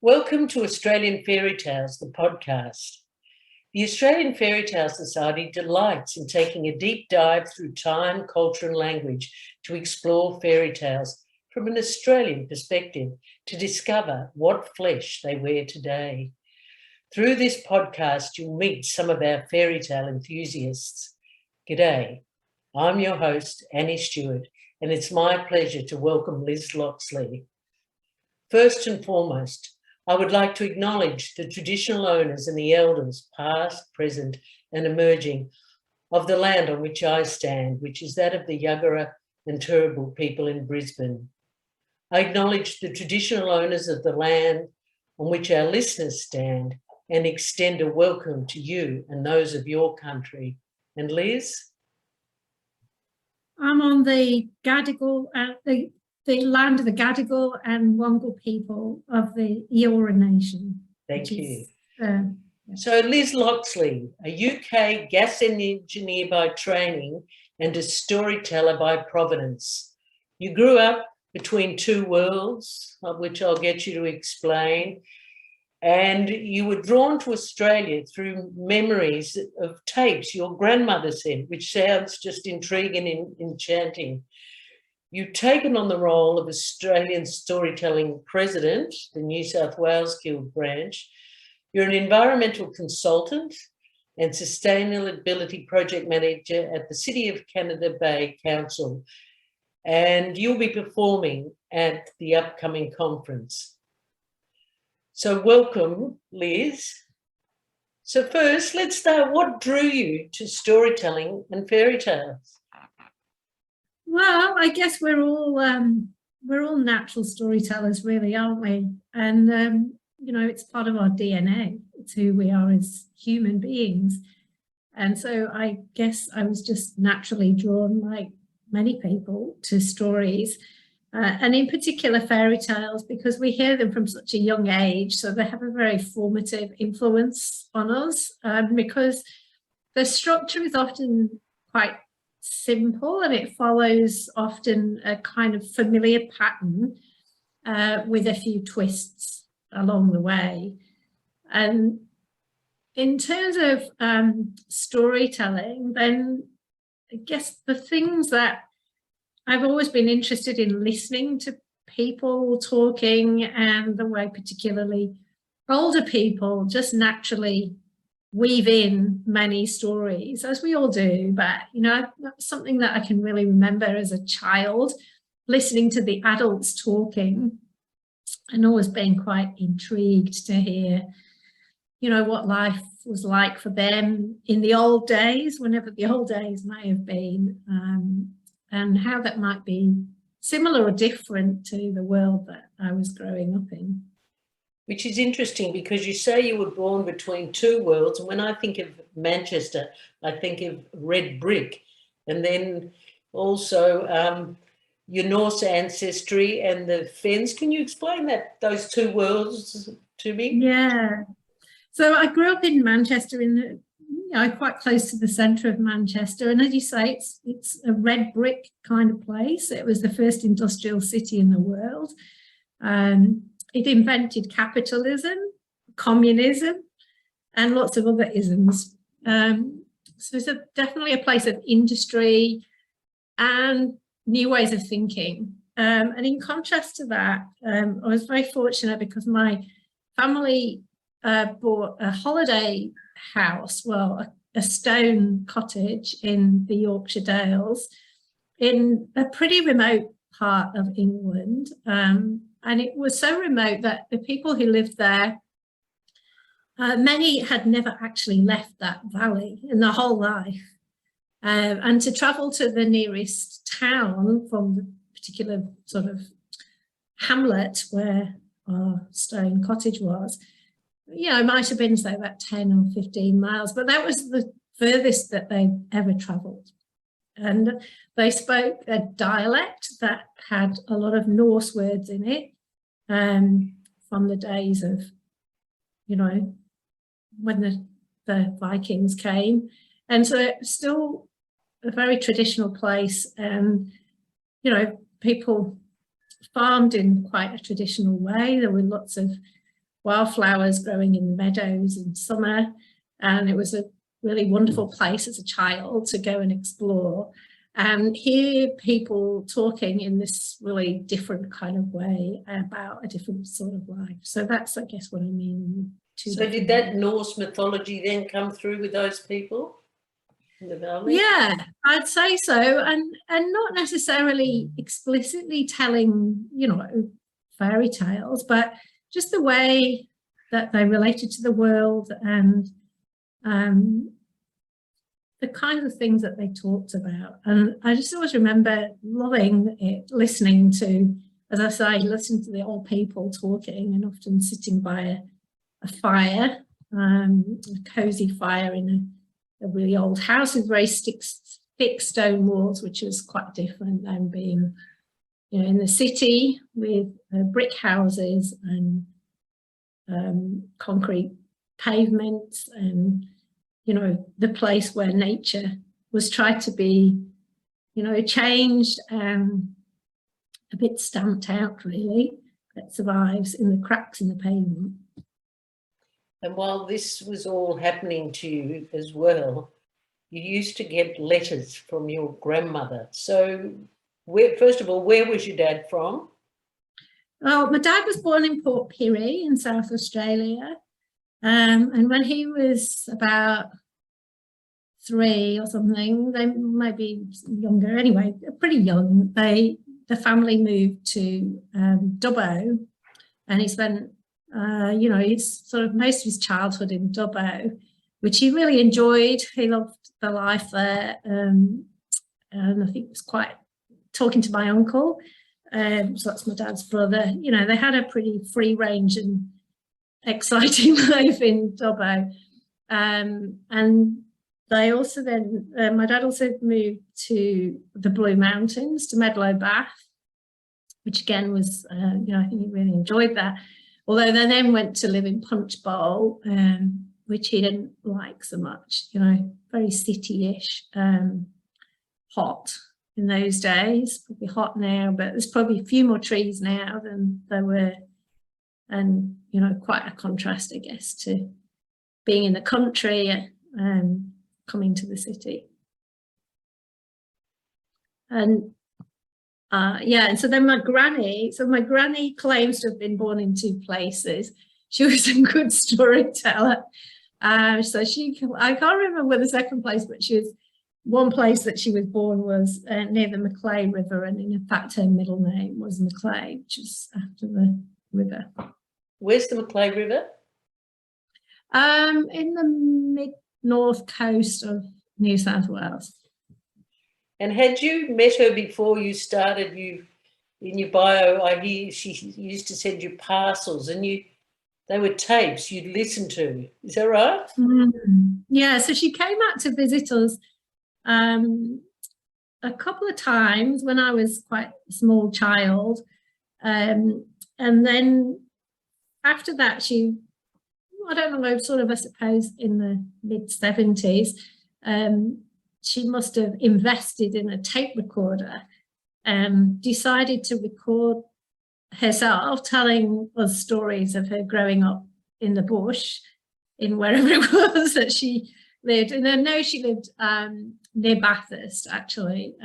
Welcome to Australian Fairy Tales, the podcast. The Australian Fairy Tale Society delights in taking a deep dive through time, culture and language to explore fairy tales from an Australian perspective to discover what flesh they wear today. Through this podcast, you'll meet some of our fairy tale enthusiasts. G'day, I'm your host, Annie Stewart, and it's my pleasure to welcome Liz Loxley. First and foremost, I would like to acknowledge the traditional owners and the elders, past, present and emerging, of the land on which I stand, which is that of the Yagara and Turrbal people in Brisbane. I acknowledge the traditional owners of the land on which our listeners stand and extend a welcome to you and those of your country. And Liz? I'm on the Gadigal, the land of the Gadigal and Wangal people of the Eora Nation. Thank you. So Liz Loxley, a UK gas engineer by training and a storyteller by provenance. You grew up between two worlds, which I'll get you to explain, and you were drawn to Australia through memories of tapes your grandmother sent, which sounds just intriguing and enchanting. You've taken on the role of Australian Storytelling President, the New South Wales Guild branch. You're an environmental consultant and sustainability project manager at the City of Canada Bay Council, and you'll be performing at the upcoming conference. So welcome, Liz. So first, let's start. What drew you to storytelling and fairy tales? Well, I guess we're all natural storytellers, really, aren't we? And you know, it's part of our DNA. It's who we are as human beings. And so I guess I was just naturally drawn, like many people, to stories, and in particular fairy tales, because we hear them from such a young age. So they have a very formative influence on us, because the structure is often quite simple and it follows often a kind of familiar pattern with a few twists along the way. And in terms of storytelling, then I guess the things that I've always been interested in, listening to people talking, and the way particularly older people just naturally weave in many stories, as we all do. But, you know, that's something that I can really remember as a child, listening to the adults talking and always being quite intrigued to hear, you know, what life was like for them in the old days, whenever the old days may have been, and how that might be similar or different to the world that I was growing up in. Which is interesting because you say you were born between two worlds. And when I think of Manchester, I think of red brick. And then also your Norse ancestry and the Fens. Can you explain those two worlds to me? Yeah. So I grew up in Manchester, quite close to the centre of Manchester. And as you say, it's a red brick kind of place. It was the first industrial city in the world. It invented capitalism, communism, and lots of other isms. So it's definitely a place of industry and new ways of thinking. And in contrast to that, I was very fortunate because my family bought a holiday house, well, a stone cottage in the Yorkshire Dales in a pretty remote part of England. And it was so remote that the people who lived there, many had never actually left that valley in their whole life. And to travel to the nearest town from the particular sort of hamlet where our stone cottage was, you know, it might have been, say, about 10 or 15 miles, but that was the furthest that they ever travelled. And they spoke a dialect that had a lot of Norse words in it, from the days of, you know, when the Vikings came. And so it's still a very traditional place, and, you know, people farmed in quite a traditional way. There were lots of wildflowers growing in the meadows in summer. And it was a really wonderful place as a child to go and explore and hear people talking in this really different kind of way about a different sort of life. So that's, I guess, what I mean. So did that Norse mythology then come through with those people in the valley? Yeah, I'd say so. And not necessarily explicitly telling, you know, fairy tales, but just the way that they related to the world and the kinds of things that they talked about. And I just always remember loving it, listening to, as I say, listening to the old people talking and often sitting by a fire, a cosy fire in a really old house with very thick stone walls, which was quite different than being, you know, in the city with brick houses and concrete pavements and, you know, the place where nature was tried to be, you know, changed and a bit stamped out, really, that survives in the cracks in the pavement. And while this was all happening to you as well, you used to get letters from your grandmother. So, first of all, where was your dad from? Well, my dad was born in Port Pirie in South Australia. And when he was about 3 or something, they might be younger anyway, pretty young, the family moved to Dubbo, and he spent, you know, his sort of most of his childhood in Dubbo, which he really enjoyed. He loved the life there, and I think it was quite talking to my uncle. So that's my dad's brother. You know, they had a pretty free range and exciting life in Dubbo. And they also then, my dad also moved to the Blue Mountains, to Medlow Bath, which again was, you know, I think he really enjoyed that. Although they then went to live in Punchbowl, which he didn't like so much, you know, very city-ish, hot in those days, probably hot now, but there's probably a few more trees now than there were. And, you know, quite a contrast, I guess, to being in the country and coming to the city. And yeah, and so then my granny claims to have been born in 2 places. She was a good storyteller. So I can't remember the second place, but she was, one place that she was born was near the Macleay River, and in fact her middle name was Macleay, which is after the river. Where's the Macleay River? In the mid-north coast of New South Wales. And had you met her before you started? In your bio, I hear she used to send you parcels, and they were tapes you'd listen to. Is that right? Yeah, so she came out to visit us a couple of times when I was quite a small child, and then after that I don't know, sort of, I suppose in the mid-70s, she must have invested in a tape recorder and decided to record herself telling us stories of her growing up in the bush in wherever it was that she lived. And I know she lived near Bathurst, actually,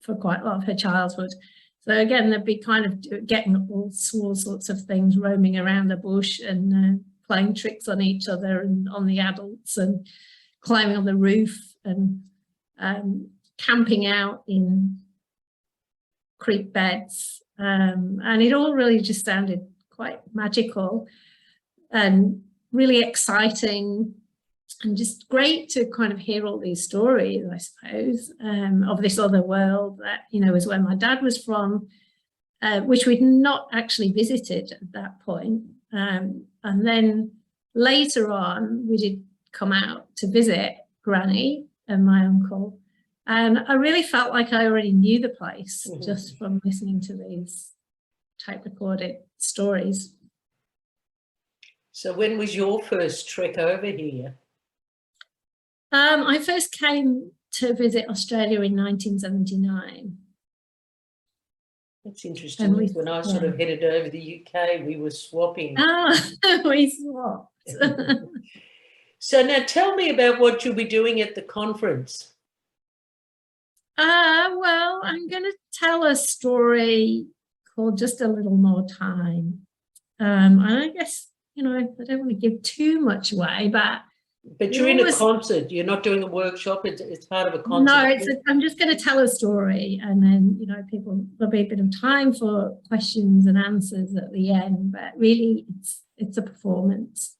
for quite a lot of her childhood. So again, they'd be kind of getting all sorts of things, roaming around the bush and playing tricks on each other and on the adults, and climbing on the roof and camping out in creek beds. And it all really just sounded quite magical and really exciting, and just great to kind of hear all these stories, I suppose, of this other world that, you know, is where my dad was from, which we'd not actually visited at that point. And then later on, we did come out to visit Granny and my uncle. And I really felt like I already knew the place just from listening to these tape recorded stories. So when was your first trek over here? I first came to visit Australia in 1979. That's interesting. And When I sort of headed over the UK, we were swapping. We swapped. So now tell me about what you'll be doing at the conference. Well, I'm going to tell a story called Just a Little More Time. And I guess, I don't want to give too much away, but you're in a concert. You're not doing a workshop. It's part of a concert. No, I'm just going to tell a story, and then there'll be a bit of time for questions and answers at the end. But really, it's a performance.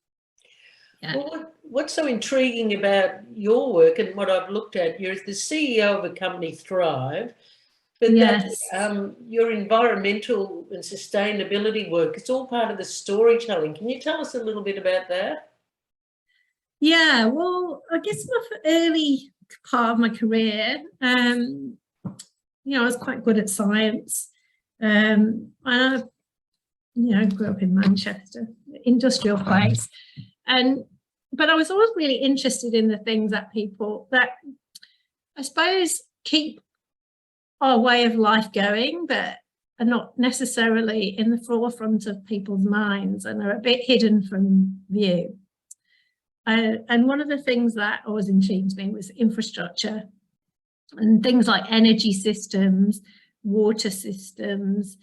Yeah. Well, what's so intriguing about your work and what I've looked at? You're the CEO of a company, Thrive, but yes. your environmental and sustainability work, it's all part of the storytelling. Can you tell us a little bit about that? Yeah, well, I guess my early part of my career, I was quite good at science. And I, grew up in Manchester, industrial place. But I was always really interested in the things that I suppose keep our way of life going, but are not necessarily in the forefront of people's minds and are a bit hidden from view. And one of the things that always intrigued me was infrastructure and things like energy systems, water systems,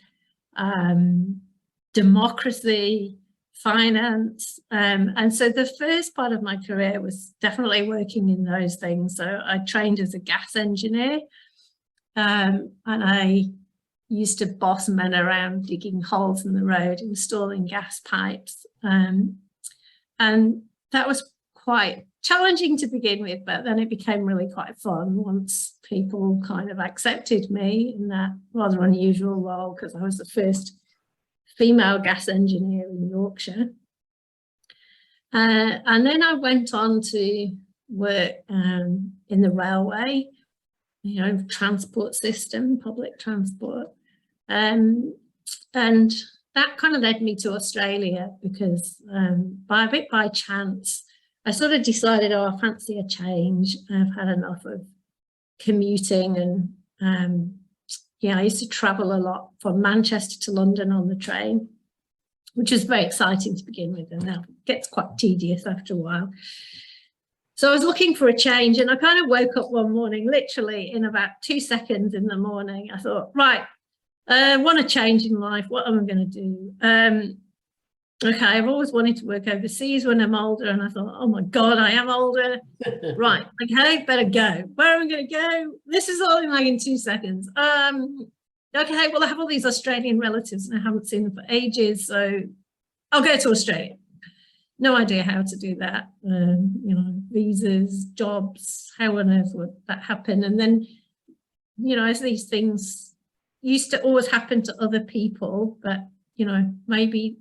democracy, finance. And so the first part of my career was definitely working in those things. So I trained as a gas engineer, and I used to boss men around digging holes in the road, installing gas pipes. And that was quite challenging to begin with, but then it became really quite fun once people kind of accepted me in that rather unusual role, because I was the first female gas engineer in Yorkshire. And then I went on to work in the railway, transport system, public transport. And that kind of led me to Australia because by chance, I sort of decided, I fancy a change. I've had enough of commuting, and I used to travel a lot from Manchester to London on the train, which was very exciting to begin with, and that gets quite tedious after a while. So I was looking for a change, and I kind of woke up one morning, literally in about 2 seconds in the morning. I thought, right, I want a change in life. What am I going to do? Okay, I've always wanted to work overseas when I'm older, and I thought, oh my God, I am older. Right, okay, better go. Where am I going to go? This is all in 2 seconds. Okay, well, I have all these Australian relatives and I haven't seen them for ages, so I'll go to Australia. No idea how to do that. Visas, jobs, how on earth would that happen? And then, as these things used to always happen to other people, but, maybe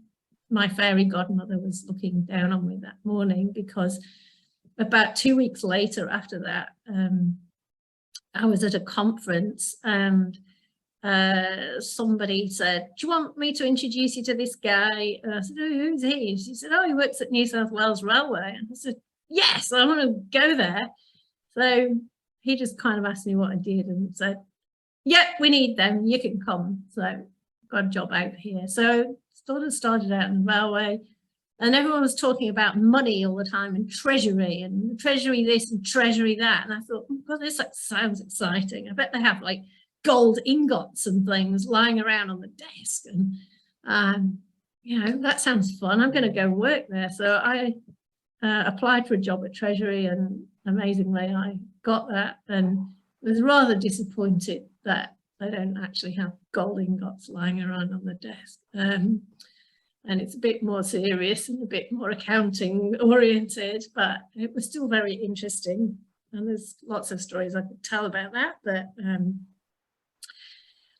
my fairy godmother was looking down on me that morning, because about 2 weeks later after that, I was at a conference and somebody said, do you want me to introduce you to this guy? And I said, oh, who's he? She said, oh, he works at New South Wales Railway. And I said, yes, I want to go there. So he just kind of asked me what I did and said, yeah, we need them, you can come. So got a job out here. So sort of started out in the railway, and everyone was talking about money all the time, and treasury this and treasury that. And I thought, oh God, this sounds exciting. I bet they have gold ingots and things lying around on the desk. And, that sounds fun. I'm going to go work there. So I applied for a job at Treasury, and amazingly, I got that, and was rather disappointed that I don't actually have gold ingots lying around on the desk. And it's a bit more serious and a bit more accounting oriented, but it was still very interesting. And there's lots of stories I could tell about that. But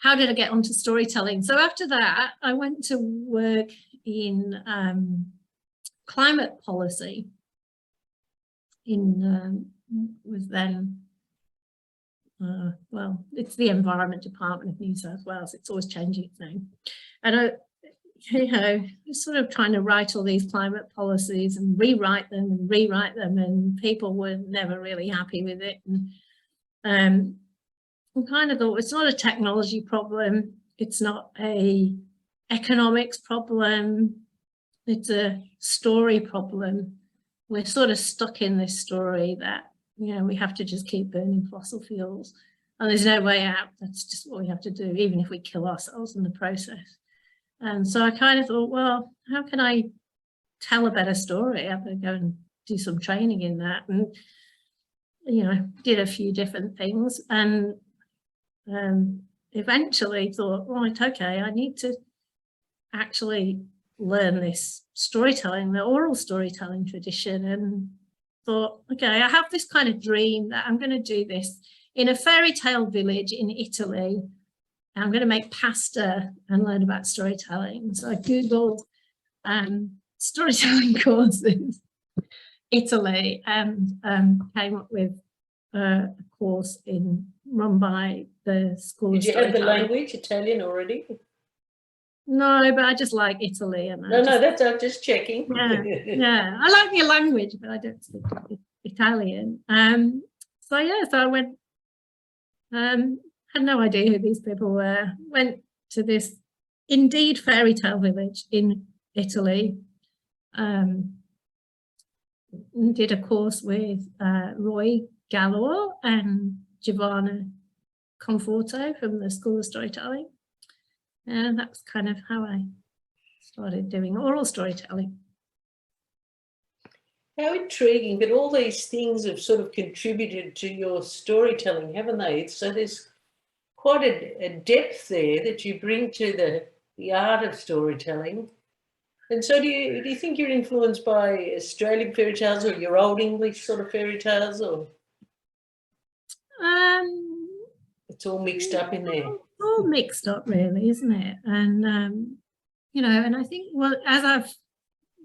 how did I get onto storytelling? So after that, I went to work in climate policy was then, well, it's the Environment Department of New South Wales. It's always changing its name. And sort of trying to write all these climate policies and rewrite them, and people were never really happy with it. And I kind of thought, it's not a technology problem, it's not a economics problem, it's a story problem. We're sort of stuck in this story that, you know, we have to just keep burning fossil fuels and there's no way out. That's just what we have to do, even if we kill ourselves in the process. And so I kind of thought, well, how can I tell a better story? I'm going to go and do some training in that, and, you know, did a few different things, and eventually thought, right, okay, I need to actually learn this storytelling, the oral storytelling tradition, and thought, okay, I have this kind of dream that I'm going to do this in a fairy tale village in Italy. I'm going to make pasta and learn about storytelling. So I Googled storytelling courses, Italy, and came up with a course run by the School of Did you have the Storytelling. language, Italian already? No, but I just like Italy. And No, that's I'm just checking. Yeah, I like the language, but I don't speak Italian. So I went, had no idea who these people were, went to this indeed fairy tale village in Italy, did a course with Roy Galloway and Giovanna Conforto from the School of Storytelling. And that's kind of how I started doing oral storytelling. How intriguing, but all these things have sort of contributed to your storytelling, haven't they? So there's quite a depth there that you bring to the art of storytelling. And so do you think you're influenced by Australian fairy tales or your old English sort of fairy tales, or it's all mixed up in there? All mixed up really, isn't it? And you know, and I think, well,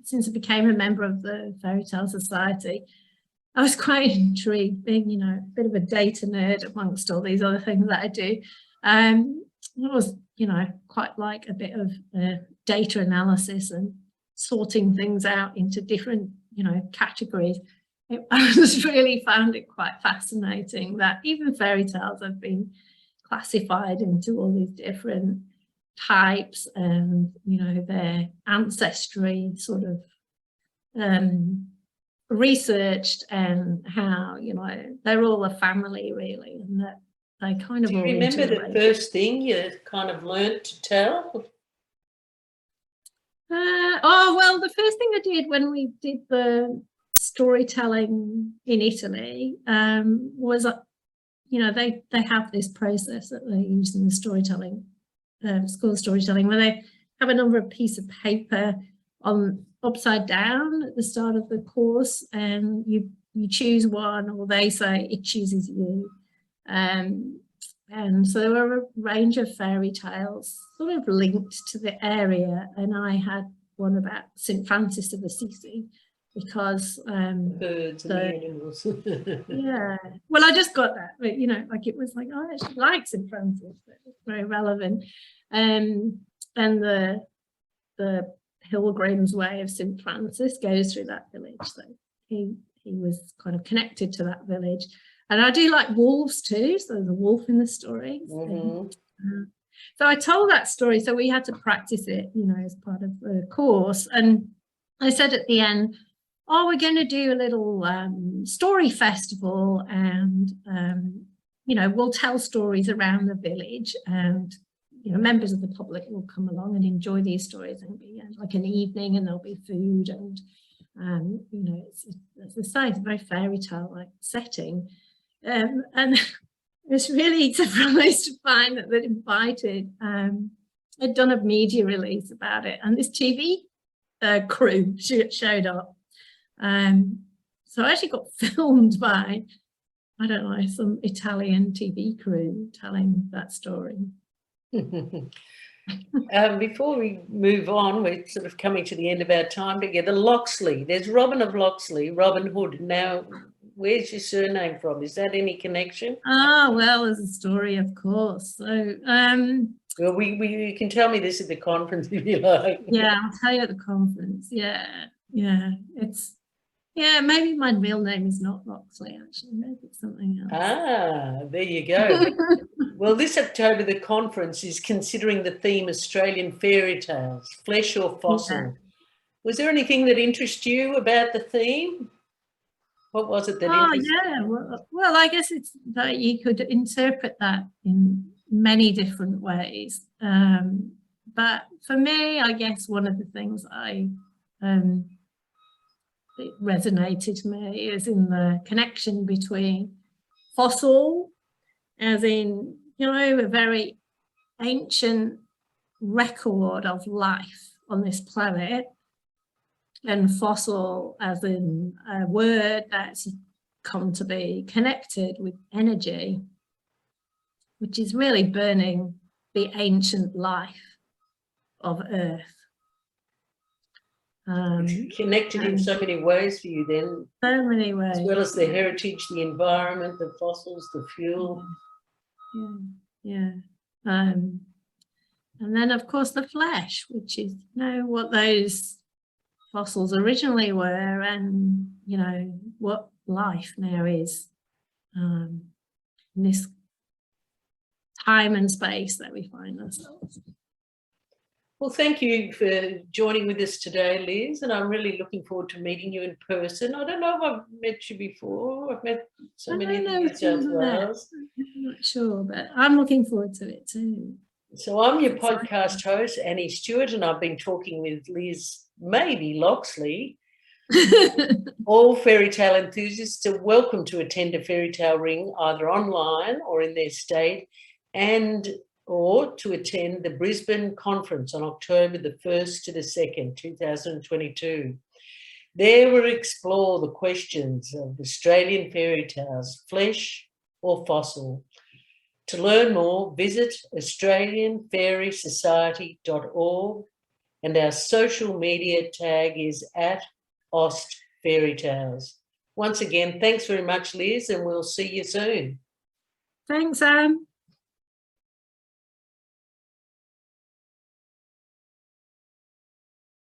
since I became a member of the Fairy Tale Society, I was quite intrigued, being, you know, a bit of a data nerd amongst all these other things that I do. It was, you know, quite like a bit of data analysis and sorting things out into different, you know, categories. I just really found it quite fascinating that even fairy tales have been classified into all these different types, and, you know, their ancestry sort of researched, and how, you know, they're all a family really, and that they kind of all. Do you remember the first thing you kind of learnt to tell? Oh, well, the first thing I did when we did the storytelling in Italy was, you know, they have this process that they use in the storytelling School of Storytelling, where they have a number of pieces of paper on upside down at the start of the course, and you choose one, or they say it chooses you. And so there were a range of fairy tales sort of linked to the area, and I had one about St. Francis of Assisi, because birds and the animals. Yeah, well, I just got that, but, you know, like, it was like, oh, I actually like St. Francis, but it's very relevant. And the pilgrim's way of St. Francis goes through that village, so he was kind of connected to that village. And I do like wolves too, so there's a wolf in the story. So I told that story, so we had to practice it, you know, as part of the course. And I said at the end, oh, we're going to do a little story festival, and you know, we'll tell stories around the village, and, you know, members of the public will come along and enjoy these stories, and be like an evening, and there'll be food, and you know, it's as I say, it's a very fairy tale like setting, and I was really surprised to find that they'd invited, had done a media release about it, and this TV crew showed up. So I actually got filmed by, I don't know, some Italian TV crew telling that story. Before we move on, we're sort of coming to the end of our time together. Loxley, there's Robin of Loxley, Robin Hood. Now, where's your surname from? Is that any connection? Oh, well, there's a story, of course. So, well, you can tell me this at the conference if you like. Yeah, I'll tell you at the conference. Yeah, it's, yeah, maybe my real name is not Loxley, actually. Maybe it's something else. Ah, there you go. Well, this October, the conference is considering the theme Australian fairy tales, flesh or fossil. Yeah. Was there anything that interested you about the theme? What was it that interested you? Well, I guess it's that you could interpret that in many different ways. But for me, I guess one of the things that resonated to me is in the connection between fossil, as in, you know, a very ancient record of life on this planet, and fossil as in a word that's come to be connected with energy, which is really burning the ancient life of Earth. Connected in so many ways for you then. So many ways. As well as the heritage, the environment, the fossils, the fuel. Yeah. And then, of course, the flesh, which is, you know, what those fossils originally were, and, you know, what life now is in this time and space that we find ourselves. Well, thank you for joining with us today, Liz, and I'm really looking forward to meeting you in person. I don't know if I've met you before. I've met so many in New South Wales. I'm not sure, but I'm looking forward to it too. So I'm your podcast host, Annie Stewart, and I've been talking with Liz, maybe Loxley. All fairy tale enthusiasts are welcome to attend a fairy tale ring, either online or in their state, or to attend the Brisbane conference on October the 1st to the 2nd, 2022. There we'll explore the questions of Australian fairy tales, flesh or fossil. To learn more, visit australianfairysociety.org, and our social media tag is @AustFairyTales. Once again, thanks very much, Liz, and we'll see you soon. Thanks, Anne.